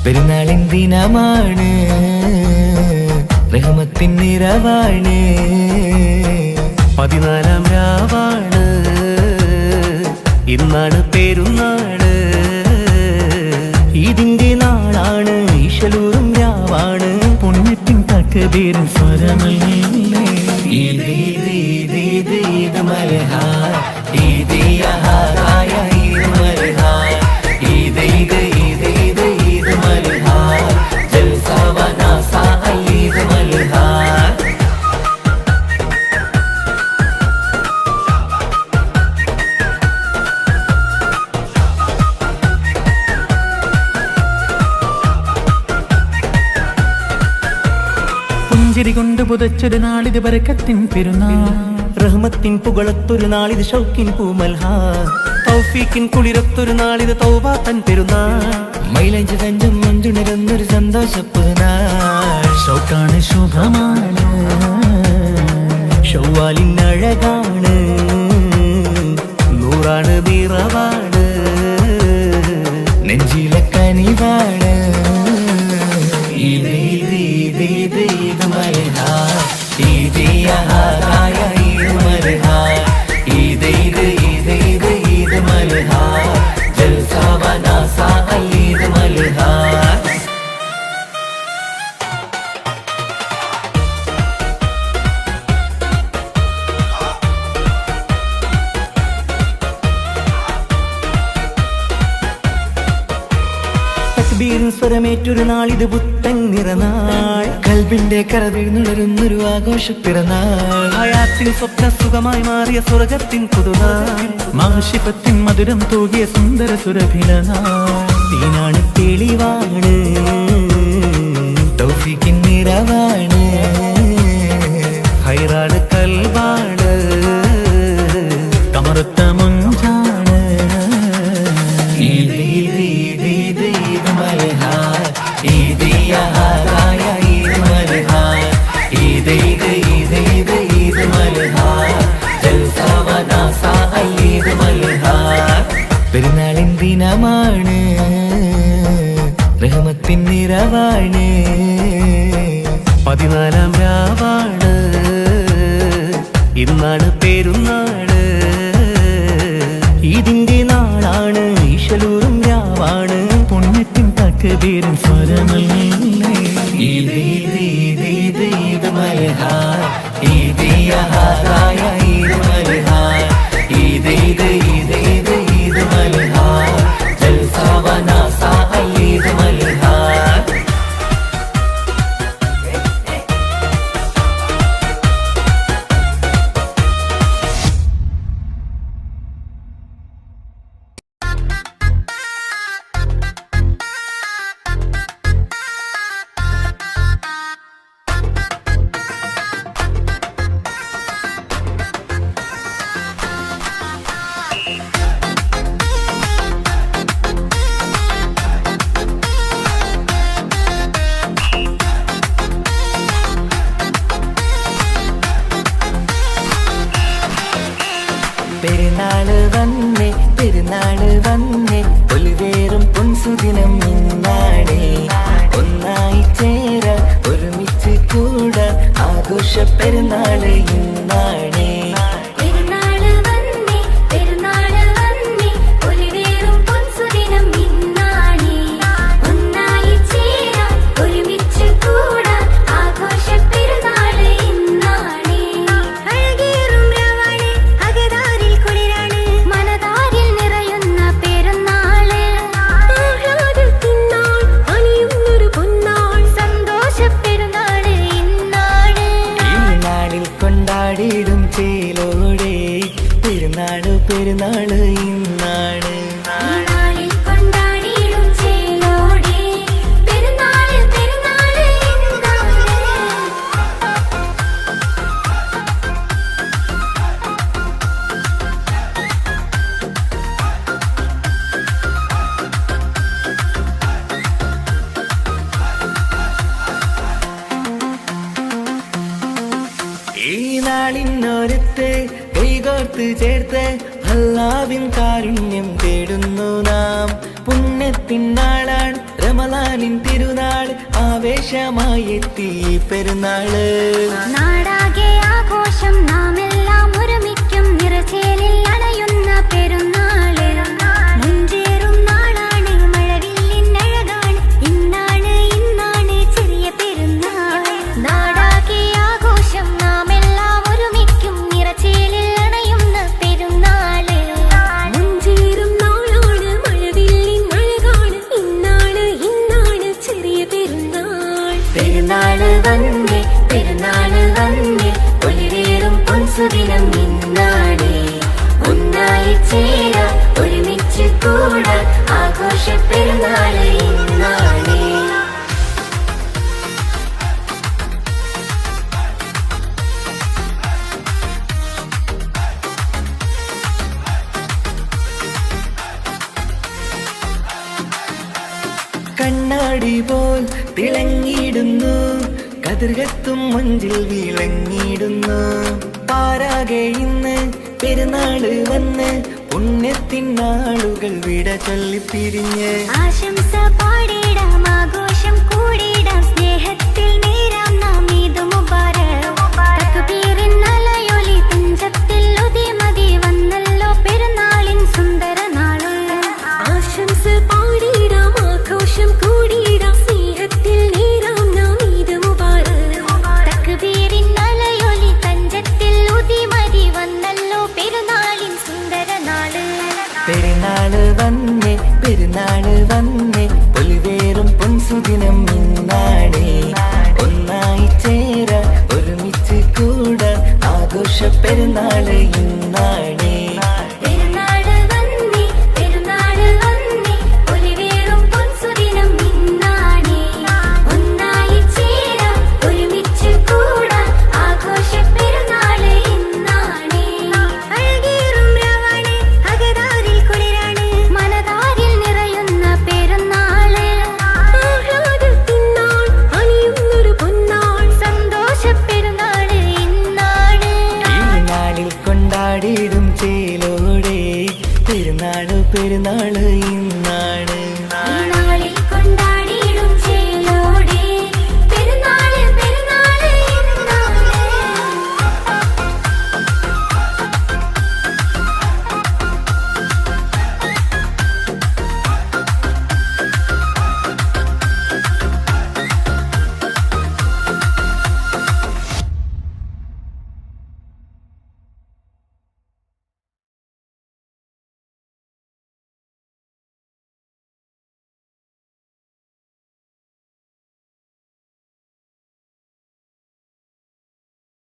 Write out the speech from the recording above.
പെരുന്നാളിൻ ദിനമാണ്, റഹ്മത്തിൻ നിറവാണ്, 14-ാം രാവാണ്, ഇന്നാണ് പെരുന്നാള്. ഇതിന്റെ നാളാണ്, ഈശലൂറും രാവാണ്, പുണ്യത്തിൻ തക്ബീറിൻ സ്വരമല്ലേ. ഈദ് ഈദ് ഈദ് ഈദ് ഈദ് മർഹാ, ഈദ് യഹറായ ഈദ് മർഹാ, ഈദ് ഈദ് ഈദ് ഈദ് ഈദ് മർഹാ, ജൽസ വനാസ ഈദ് മർഹാ. പുഞ്ചിരി കൊണ്ട് പുതച്ചൊരു നാളിത് ബർക്കത്തിൻ പെരുന്നാൾ, റഹ്മത്തിൻ പുകളത്തൊരു നാളിത് ഷൗക്കിൻ പൂമൽഹാ, തൗഫീക്കിൻ കുളിരത്തൊരു നാളിത് തൗബ തൻ പെരുന്നാൾ, മൈലഞ്ച് തഞ്ചം മഞ്ചുണരുന്നൊരു സന്തോഷ പെരുന്നാൾ. ഷൗക്കാണ് ശുഭമാണ്, ഷവ്വാലിൻ അഴകാണ്, നൂറാണ് നിറവാണ്, നെഞ്ചിലെ കനിവാണ്. ഈദ് ഈദ് ഈദ് ഈദ് ഈദ് മർഹാ, ഈദ് യഹറായ ഈദ് മർഹാ, ഈദ് ഈദ് ഈദ് ഈദ് ഈദ് മർഹാ, ജൽസ വനാസ ഈദ് മർഹാ. സ്വരമേറ്റൊരു നാളിത് പുത്തൻ നിറനാൾ, കൽബിന്റെ കരവിഴുന്നുണരുന്നൊരു ആഘോഷ പിറന്നാൾ, ഹയാത്തിൻ സ്വപ്ന സുഖമായി മാറിയ സ്വർഗത്തിൻ പുതുനാൾ, മാഷിഫത്തിൻ മധുരം തൂകിയ സുന്ദര സുരഭിലനാൾ. തീനാണ് തെളിവാണ്, തൗഫീക്കിൻ നിറവാണ്, ഹൈറാണ് കൽബാണ്, കമറുത്ത മുഞ്ചാണ്. ഈദ് ഈദ് ഈദ് ഈദ് ഈദ് മർഹാ, ഈദ് യഹറായ ഈദ് മർഹാ, ഈദ് ഈദ് ഈദ് ഈദ് ഈദ് മർഹാ, ജൽസ വനാസ ഈദ് മർഹാ. പെരുന്നാളിൻ ദിനമാണ്, റഹ്മത്തിൻ നിറവാണ്, 14-ാം രാവാണ്, ഇന്നാണ് പെരുന്നാള്. ഇതിന്റെ നാളാണ്, ഈശലൂറും രാവാണ്, പുണ്യത്തിൻ തക്ബീറിൻ സ്വരമല്ലേ. ഈദ് ഈദ് ഈദ് ഈദ് ഈദ് മർഹാ, ഈദ് യഹറായ ഈദ് മർഹാ, ഈദ് ഈദ് ഈദ് ഈദ് ഈദ് മർഹാ, ജൽസ വനാസ ഈദ് മർഹാ. പെരുന്നാള് വന്നേ, പെരുന്നാള് വന്നേ, ഒലിവേറും പൊൻസുദിനം ഇന്നാണേ, ഒന്നായി ചേരാൻ ഒരുമിച്ച് കൂടാൻ ആഘോഷ പെരുന്നാള് ഇന്നാണേ. കൊണ്ടാടിടും ചേലോടെ പെരുന്നാള് പെരുന്നാള് ഇന്നാണ്. ഈ നാളിനോരത്ത് കൈകോർത്ത് ചേർത്ത് അല്ലാഹുവിൻ കാരുണ്യം തേടുന്നു നാം. പുണ്യത്തിൻ നാളാണ് റമളാനിൻ തിരുനാൾ ആവേശമായി എത്തി പെരുന്നാള്. നാടാകെ ആഘോഷം, നാം എല്ലാം ഒരുമിക്കും നിറചേലിൽ അണയുന്ന പെരുന്നാള്. മുഞ്ചേറും നാളാണ്, മഴവില്ലിൻ അഴകാണ്, ഇന്നാണ് ഇന്നാണ് ചെറിയ പെരുന്നാൾ. നാടാകെ ആഘോഷം, നാം എല്ലാം ഒരുമിക്കും നിറചേലിൽ അണയുന്ന പെരുന്നാള്. മുഞ്ചേറും നാളാണ്, മഴവില്ലിൻ അഴകാണ്, ഇന്നാണ് ഇന്നാണ് ചെറിയ പെരുന്നാൾ. പെരുന്നാള് വന്നേ പെരുന്നാള് വന്നേ ഒലിവേറും പൊൻസുദിനം ഇന്നാണ്. ഒന്നായി ചേരാൻ ഒരുമിച്ച് കൂടാൻ ആഘോഷ പെരുന്നാള് ഇന്നാണ്. കണ്ണാടി പോൽ തിളങ്ങിയിടുന്നു, കതിർകത്തും മഞ്ചിൽ വിളങ്ങിയിടുന്നു. പാരാകെ ഇന്ന് പെരുന്നാള് വന്ന് പുണ്യത്തിൻ നാളുകൾ വിട ചൊല്ലിപ്പിരിഞ്ഞ്. ആശംസ പാടിടാം, ആഘോഷം കൂടിടാം, സ്നേഹത്തിൽ നേരാം നാം ഈദ് മുബാരക്. തക്ബീറിൻ അലയൊലി തുഞ്ചത്തിൽ ഉദിമതി വന്നല്ലോ പെരുന്നാളിൻ സുന്ദര നാള്. ആശംസ പാടിടാം, ആഘോഷം കൂടിടാം, സ്നേഹത്തിൽ നേരാം നാം ഈദ് മുബാരക്. തക്ബീറിൻ അലയൊലി തുഞ്ചത്തിൽ ഉദിമതി വന്നല്ലോ പെരുന്നാളിൻ സുന്ദര നാള്. പെരുന്നാള് വന്നേ പെരുന്നാള് വന്നേ ഒലിവേറും പൊൻസുദിനം ഇന്നാണ്. ഒന്നായി ചേരാൻ ഒരുമിച്ച് കൂടാൻ ആഘോഷ പെരുന്നാള് ഇന്നാണ്. പെരുന്നാള് വന്നേ പെരുന്നാള് വന്നേ ഒലിവേറും പൊൻസുദിനം ഇന്നാണ്. ഒന്നായി ചേരാൻ ഒരുമിച്ച് കൂടാൻ ആഘോഷ പെരുന്നാള് ഇന്നാണ്. അഴകേറും രാവാണ്, അകതാരിൽ കുളിരാണ്, മനതാരിൽ നിറയുന്ന പെരുന്നാള്. ആഹ്ലാദത്തിൻ നാൾ, അണിയുന്നൊരു പൊന്നാൾ, സന്തോഷ പെരുന്നാള് ഇന്നാണ്. ഈ നാളിൽ കൊണ്ടാടിയിടും ചേലോടെ പെരുന്നാള് പെരുന്നാള്